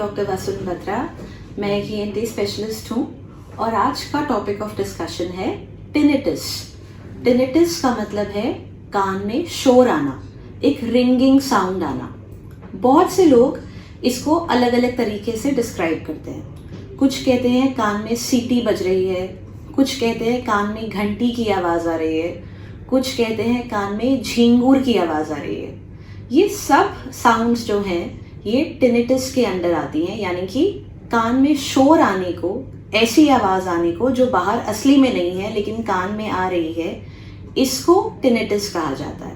Doctor वसुन Batra. मैं एक ENT specialist हूँ और आज का टॉपिक ऑफ डिस्कशन है टिनिटस। टिनिटस का मतलब है कान में शोर आना, एक रिंगिंग साउंड आना। बहुत से लोग इसको अलग अलग तरीके से डिस्क्राइब करते हैं। कुछ कहते हैं कान में सीटी बज रही है, कुछ कहते हैं कान में घंटी की आवाज़ आ रही है, कुछ कहते हैं कान में झींगुर की आवाज़ आ रही है। ये सब साउंड्स जो हैं ये टिनिटस के अंडर आती हैं, यानी कि कान में शोर आने को, ऐसी आवाज़ आने को जो बाहर असली में नहीं है लेकिन कान में आ रही है, इसको टिनिटस कहा जाता है।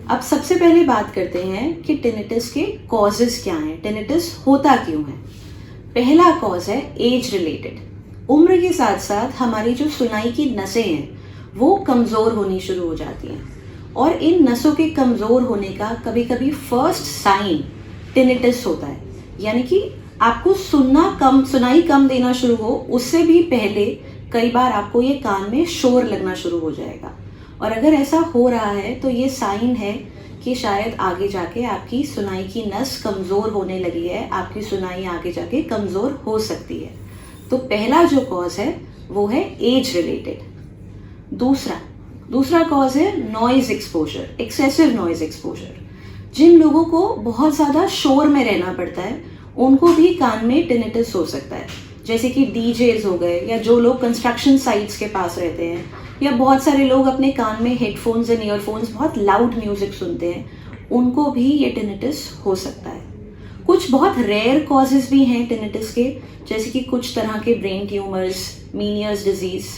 अब सबसे पहले बात करते हैं कि टिनिटस के कॉजेज़ क्या हैं, टिनिटस होता क्यों है। पहला कॉज है एज रिलेटेड। उम्र के साथ साथ हमारी जो सुनाई की नसें हैं वो कमज़ोर होनी शुरू हो जाती हैं और इन नसों के कमज़ोर होने का कभी कभी फर्स्ट साइन टिनिटस होता है। यानी कि आपको सुनाई कम देना शुरू हो उससे भी पहले कई बार आपको ये कान में शोर लगना शुरू हो जाएगा, और अगर ऐसा हो रहा है तो ये साइन है कि शायद आगे जाके आपकी सुनाई की नस कमज़ोर होने लगी है, आपकी सुनाई आगे जाके कमज़ोर हो सकती है। तो पहला जो कॉज है वो है एज रिलेटेड। दूसरा कॉज है noise exposure, excessive noise exposure. जिन लोगों को बहुत ज़्यादा शोर में रहना पड़ता है उनको भी कान में टिनिटस हो सकता है, जैसे कि डीजेज हो गए, या जो लोग कंस्ट्रक्शन साइट्स के पास रहते हैं, या बहुत सारे लोग अपने कान में हेडफोन्स एंड ईयरफोन्स बहुत लाउड म्यूजिक सुनते हैं, उनको भी ये टिनिटस हो सकता है। कुछ बहुत रेयर कॉजेज़ भी हैं टिनिटस के, जैसे कि कुछ तरह के ब्रेन ट्यूमर्स, मीनियर्स डिजीज़,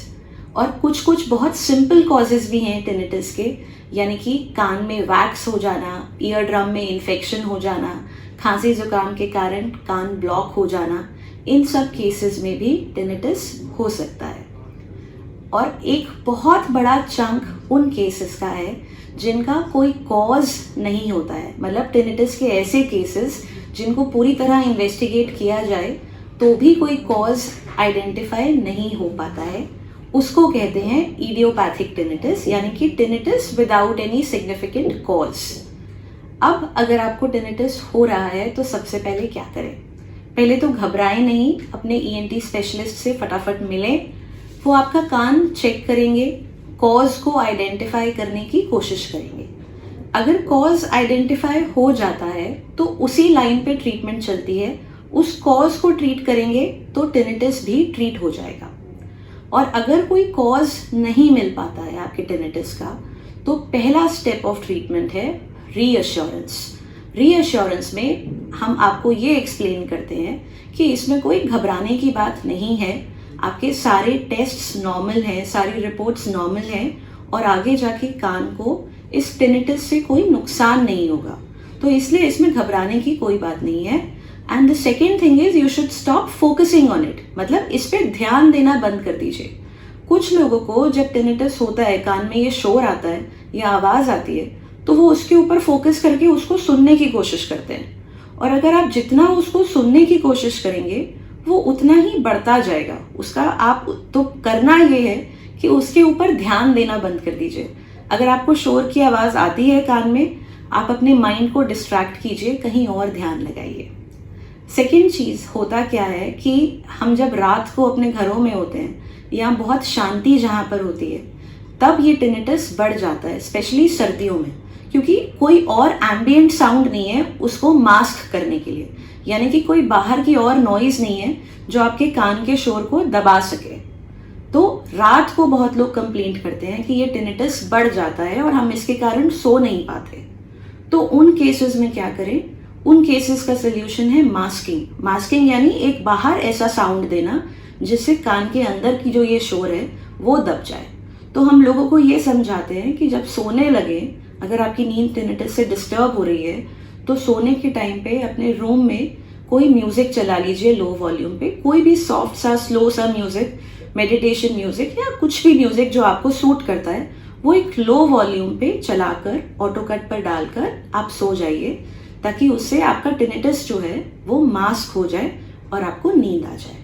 और कुछ बहुत सिंपल कॉजेज़ भी हैं टिनिटस के, यानी कि कान में वैक्स हो जाना, ईयर ड्रम में इन्फेक्शन हो जाना, खांसी जुकाम के कारण कान ब्लॉक हो जाना। इन सब केसेस में भी टिनिटस हो सकता है। और एक बहुत बड़ा चंक उन केसेस का है जिनका कोई कॉज नहीं होता है, मतलब टिनिटस के ऐसे केसेस जिनको पूरी तरह इन्वेस्टिगेट किया जाए तो भी कोई कॉज आइडेंटिफाई नहीं हो पाता है, उसको कहते हैं इडियोपैथिक टिनिटस, यानी कि tinnitus without any significant cause. अब अगर आपको टिनिटस हो रहा है तो सबसे पहले क्या करें? पहले तो घबराएं नहीं, अपने ईएनटी स्पेशलिस्ट से फटाफट मिलें। वो आपका कान चेक करेंगे, कॉज को आइडेंटिफाई करने की कोशिश करेंगे। अगर कॉज आइडेंटिफाई हो जाता है तो उसी लाइन पे ट्रीटमेंट चलती है, उस कॉज को ट्रीट करेंगे तो टिनिटस भी ट्रीट हो जाएगा। और अगर कोई कॉज नहीं मिल पाता है आपके टिनिटस का, तो पहला स्टेप ऑफ ट्रीटमेंट है रीअश्योरेंस। रीअश्योरेंस में हम आपको ये एक्सप्लेन करते हैं कि इसमें कोई घबराने की बात नहीं है, आपके सारे टेस्ट्स नॉर्मल हैं, सारी रिपोर्ट्स नॉर्मल हैं, और आगे जाके कान को इस टिनिटस से कोई नुकसान नहीं होगा, तो इसलिए इसमें घबराने की कोई बात नहीं है। And the second thing is you should stop focusing on it, मतलब इस पे ध्यान देना बंद कर दीजिए। कुछ लोगों को जब टिनिटस होता है, कान में ये शोर आता है या आवाज़ आती है, तो वो उसके ऊपर फोकस करके उसको सुनने की कोशिश करते हैं, और अगर आप जितना उसको सुनने की कोशिश करेंगे वो उतना ही बढ़ता जाएगा। उसका आप तो करना ये है कि उसके ऊपर ध्यान देना बंद कर दीजिए। अगर आपको शोर की आवाज़ आती है कान में, आप अपने माइंड को डिस्ट्रैक्ट कीजिए, कहीं और ध्यान लगाइए। सेकेंड चीज़ होता क्या है कि हम जब रात को अपने घरों में होते हैं या बहुत शांति जहाँ पर होती है, तब ये टिनिटस बढ़ जाता है, स्पेशली सर्दियों में, क्योंकि कोई और एम्बिएंट साउंड नहीं है उसको मास्क करने के लिए, यानी कि कोई बाहर की और नॉइज़ नहीं है जो आपके कान के शोर को दबा सके। तो रात को बहुत लोग कंप्लेंट करते हैं कि ये टिनिटस बढ़ जाता है और हम इसके कारण सो नहीं पाते। तो उन केसेस में क्या करें? उन केसेस का सोल्यूशन है मास्किंग। मास्किंग यानी एक बाहर ऐसा साउंड देना जिससे कान के अंदर की जो ये शोर है वो दब जाए। तो हम लोगों को ये समझाते हैं कि जब सोने लगे, अगर आपकी नींद टिनिटस से डिस्टर्ब हो रही है, तो सोने के टाइम पे अपने रूम में कोई म्यूजिक चला लीजिए लो वॉल्यूम पे, कोई भी सॉफ्ट सा स्लो सा म्यूजिक, मेडिटेशन म्यूजिक या कुछ भी म्यूजिक जो आपको सूट करता है, वो एक लो वॉल्यूम पे चलाकर ऑटो कट पर डालकर आप सो जाइए, ताकि उससे आपका टिनिटस जो है वो मास्क हो जाए और आपको नींद आ जाए।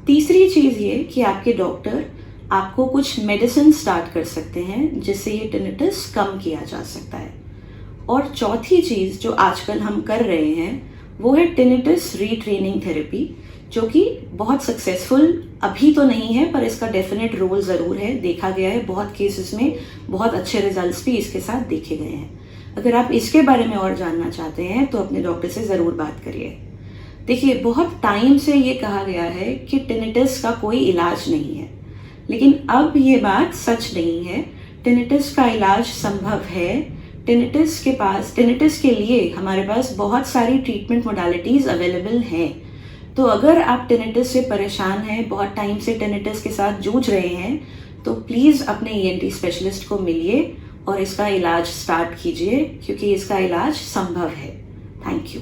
तीसरी चीज़ ये कि आपके डॉक्टर आपको कुछ मेडिसिन स्टार्ट कर सकते हैं जिससे ये टिनिटस कम किया जा सकता है। और चौथी चीज़ जो आजकल हम कर रहे हैं वो है टिनिटस रीट्रेनिंग थेरेपी, जो कि बहुत सक्सेसफुल अभी तो नहीं है, पर इसका डेफिनेट रोल ज़रूर है। देखा गया है बहुत केसेस में, बहुत अच्छे रिजल्ट्स भी इसके साथ देखे गए हैं। अगर आप इसके बारे में और जानना चाहते हैं तो अपने डॉक्टर से ज़रूर बात करिए। देखिए, बहुत टाइम से ये कहा गया है कि टिनिटस का कोई इलाज नहीं है, लेकिन अब ये बात सच नहीं है। टिनिटस का इलाज संभव है। टिनिटस के लिए हमारे पास बहुत सारी ट्रीटमेंट मोडालिटीज़ अवेलेबल हैं। तो अगर आप टिनिटस से परेशान हैं, बहुत टाइम से टिनिटस के साथ जूझ रहे हैं, तो प्लीज़ अपने ईएनटी स्पेशलिस्ट को मिलिए और इसका इलाज स्टार्ट कीजिए, क्योंकि इसका इलाज संभव है। Thank you.